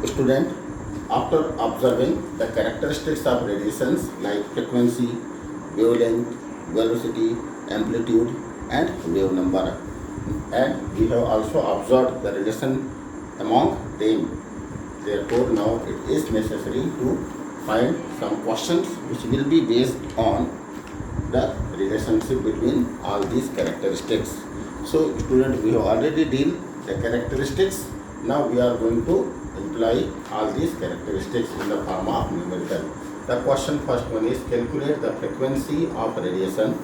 Student, after observing the characteristics of radiations like frequency, wavelength, velocity, amplitude and wave number, and we have also observed the relation among them. Therefore, now it is necessary to find some questions which will be based on the relationship between all these characteristics. So, student, we have already deal the characteristics. Now we are going to imply all these characteristics in the form of numerical. The question first one is calculate the frequency of radiation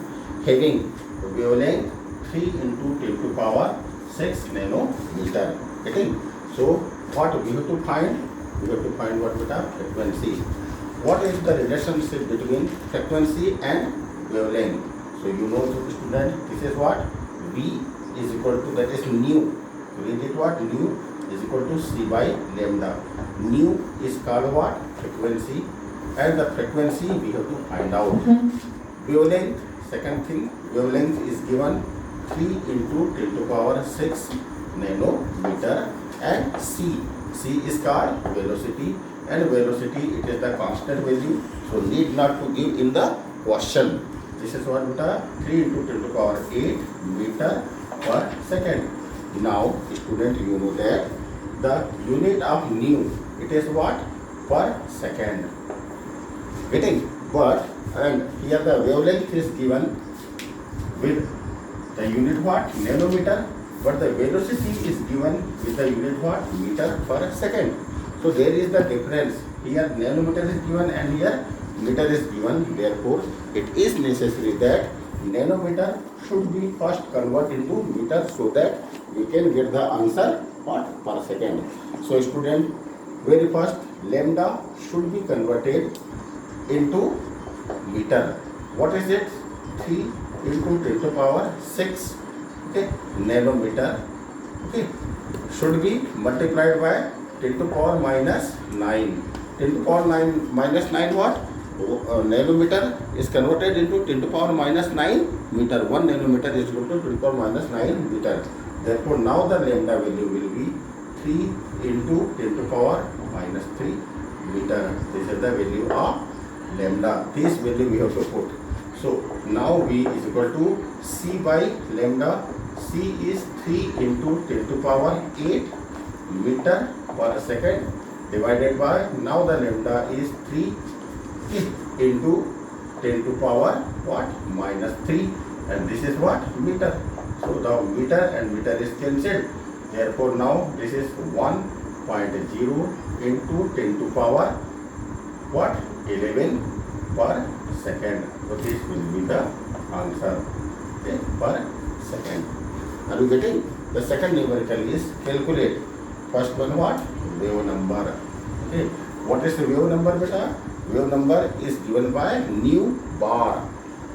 having wavelength 3 into 10 to power 6 nanometer. Okay. So what we have to find? We have to find what beta frequency. What is the relationship between frequency and wavelength? So you know, student, this is what V is equal to, that is nu. Read it what? Nu is equal to C by lambda. Nu is called what? Frequency, and the frequency we have to find out. Wavelength, second thing, wavelength is given 3 into 10 to power 6 nanometer, and C is called velocity, and velocity it is the constant value, so need not to give in the question. This is what beta 3 into 10 to power 8 meter per second. Now student, you know that the unit of nu, it is what? Per second. Getting? But and here the wavelength is given with the unit what? Nanometer, but the velocity is given with the unit what? Meter per second. So there is the difference. Here nanometer is given and here meter is given. Therefore, it is necessary that nanometer should be first converted into meter so that we can get the answer what? Per second. So student, very first lambda should be converted into meter. What is it? 3 into 10 to power 6 nanometer. Okay, should be multiplied by 10 to power minus 9. 10 to power 9 minus 9 what? Nanometer is converted into 10 to power minus 9 meter. 1 nanometer is equal to 10 to power minus 9 meter. Therefore, now the lambda value will be 3 into 10 to power minus 3 meter. This is the value of lambda. This value we have to put. So now V is equal to C by lambda. C is 3 into 10 to power 8 meter per second divided by, now the lambda is 3 into 10 to power what? Minus 3, and this is what? Meter. So the meter and meter is cancelled. Therefore now this is 1.0 into 10 to power what? 11 per second. So this will be the answer, okay, per second. Are you getting? The second numerical is calculate. First one what? Wave number. Okay. What is the wave number beta? Wave number is given by nu bar.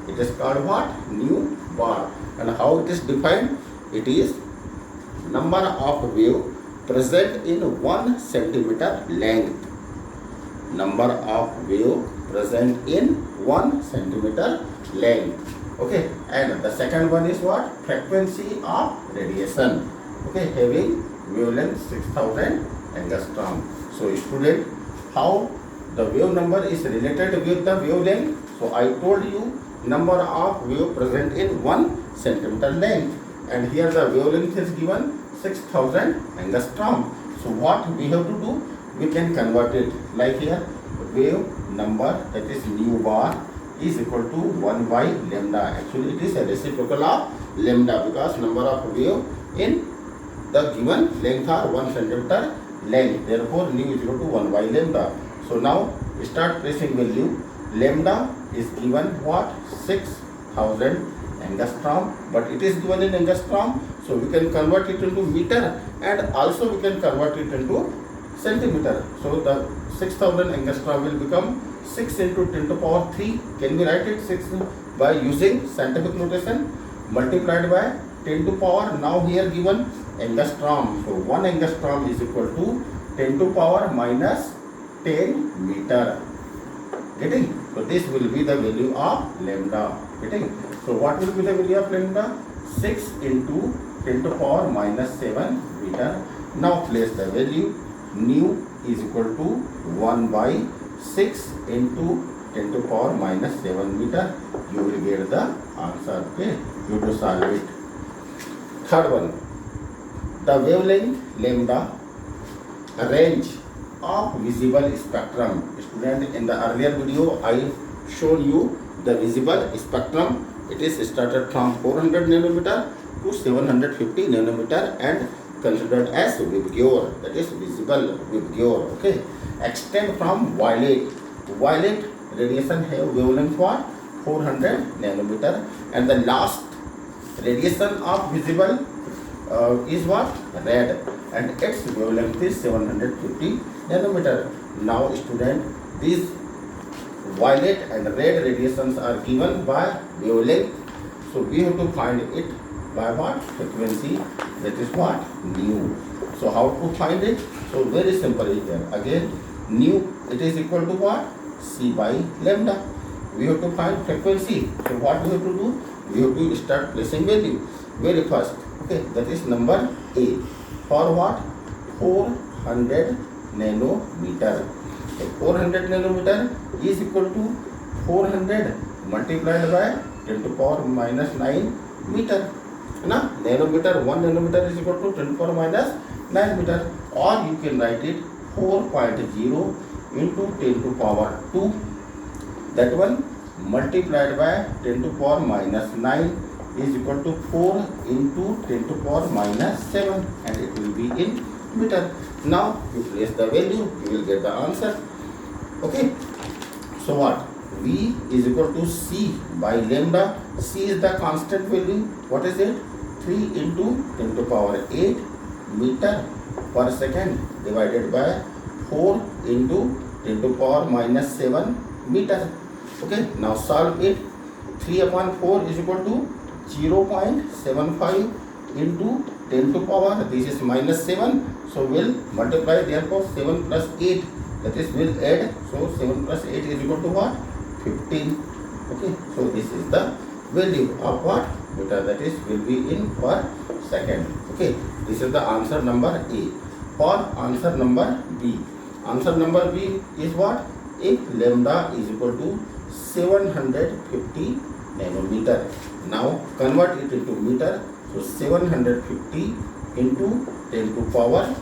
It is called what? Nu bar. And how it is defined? It is number of wave present in 1 centimeter length. Number of wave present in 1 centimeter length. Okay, and the second one is what? Frequency of radiation. Okay, having wavelength 6000 angstrom. So student, how the wave number is related with the wavelength? So I told you number of wave present in 1 centimeter length, and here the wavelength is given 6000 angstrom. So what we have to do? We can convert it like here, wave number, that is nu bar, is equal to 1 by lambda. Actually it is a reciprocal of lambda because number of wave in the given length are 1 centimeter length. Therefore nu is equal to 1 by lambda. So now start pressing value. Lambda is given what? 6000 angstrom, but it is given in angstrom, so we can convert it into meter, and also we can convert it into centimeter. So the 6000 angstrom will become 6 into 10 to power 3. Can we write it 6 by using scientific notation, multiplied by 10 to power, now here given angstrom. So 1 angstrom is equal to 10 to power minus 10 meter. Getting? So this will be the value of lambda. Getting? So what will be the value of lambda? 6 into 10 to power minus 7 meter. Now place the value. nu is equal to 1 by 6 into 10 to power minus 7 meter. You will get the answer. Okay, you have to solve it. Third one, the wavelength lambda, range of visible spectrum. Student, in the earlier video I showed you the visible spectrum. It is started from 400 nanometer to 750 nanometer and considered as Vibgyor, that is visible Vibgyor. Okay, extend from violet. Violet radiation have wavelength what? 400 nanometer, and the last radiation of visible is what? Red, and its wavelength is 750 nanometer. Now student, these violet and red radiations are given by wavelength, so we have to find it by what? Frequency, that is what? Nu. So how to find it? So very simple here. Again, nu, it is equal to what? C by lambda. We have to find frequency. So what we have to do? We have to start placing value. Very first, okay, that is number A. For what? 400 nanometer. So 400 nanometer is equal to 400 multiplied by 10 to power minus 9 meter. Now, nanometer, 1 nanometer is equal to 10 to power minus 9 meter. Or you can write it 4.0 into 10 to power 2. That one multiplied by 10 to power minus 9 is equal to 4 into 10 to power minus 7, and it will be in meter. Now you place the value, you will get the answer. Okay. So what? V is equal to C by lambda. C is the constant value. What is it? 3 into 10 to power 8 meter per second divided by 4 into 10 to power minus 7 meter. Okay, now solve it. 3 upon 4 is equal to 0.75 into 10 to power, this is minus 7, so we'll multiply, therefore 7 plus 8, that is we'll add, so 7 plus 8 is equal to what? 15. Okay, so this is the value of what? Meter, that is will be in per second. Okay, this is the answer number A. For answer number B, answer number B is what? If lambda is equal to 750 nanometer. Now convert it into meter. So 750 into 10 to power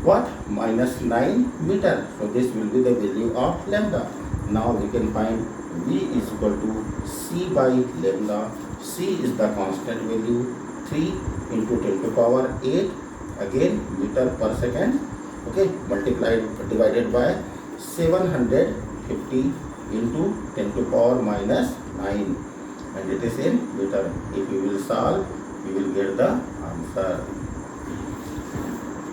what? Minus 9 meter. So this will be the value of lambda. Now we can find V is equal to C by lambda. C is the constant value, 3 into 10 to power 8, again meter per second. Okay, multiplied divided by 750 into 10 to power minus 9, and it is in meter. If you will solve, you will get the answer.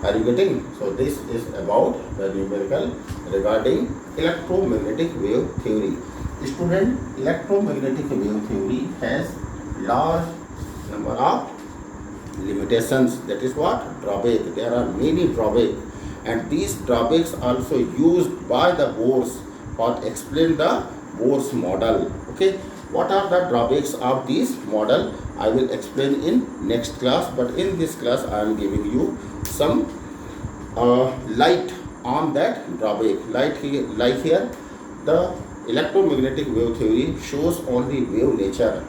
Are you getting? So this is about the numerical regarding electromagnetic wave theory. Student, electromagnetic wave theory has large number of limitations. That is what? Drawback. There are many drawbacks, and these drawbacks also used by the Bohr's for explain the Bohr's model. Okay, what are the drawbacks of this model? I will explain in next class, but in this class I am giving you some light on that drawback. Like here, the electromagnetic wave theory shows only wave nature.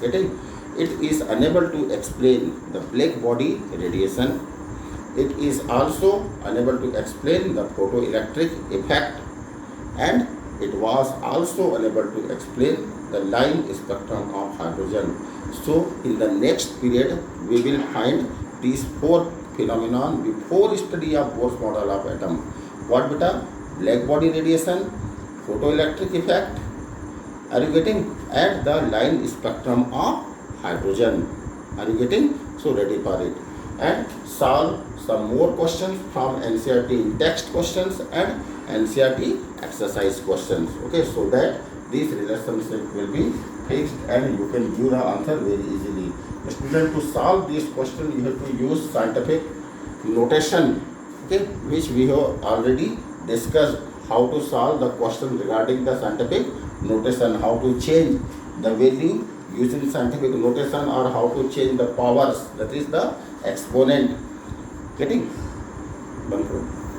Getting? It is unable to explain the black body radiation. It is also unable to explain the photoelectric effect, and it was also unable to explain the line spectrum of hydrogen. So in the next period we will find these four phenomenon before study of Bohr's model of atom. What beta? Black body radiation, photoelectric effect, are you getting? And the line spectrum of hydrogen. Are you getting? So ready for it. And solve some more questions from NCERT text questions and NCERT exercise questions. Okay, so that this relationship will be fixed and you can give the answer very easily. Student, to solve this question you have to use scientific notation, okay, which we have already discussed. How to solve the question regarding the scientific notation, how to change the value using scientific notation, or how to change the powers, that is the exponent. Getting? बंद करो.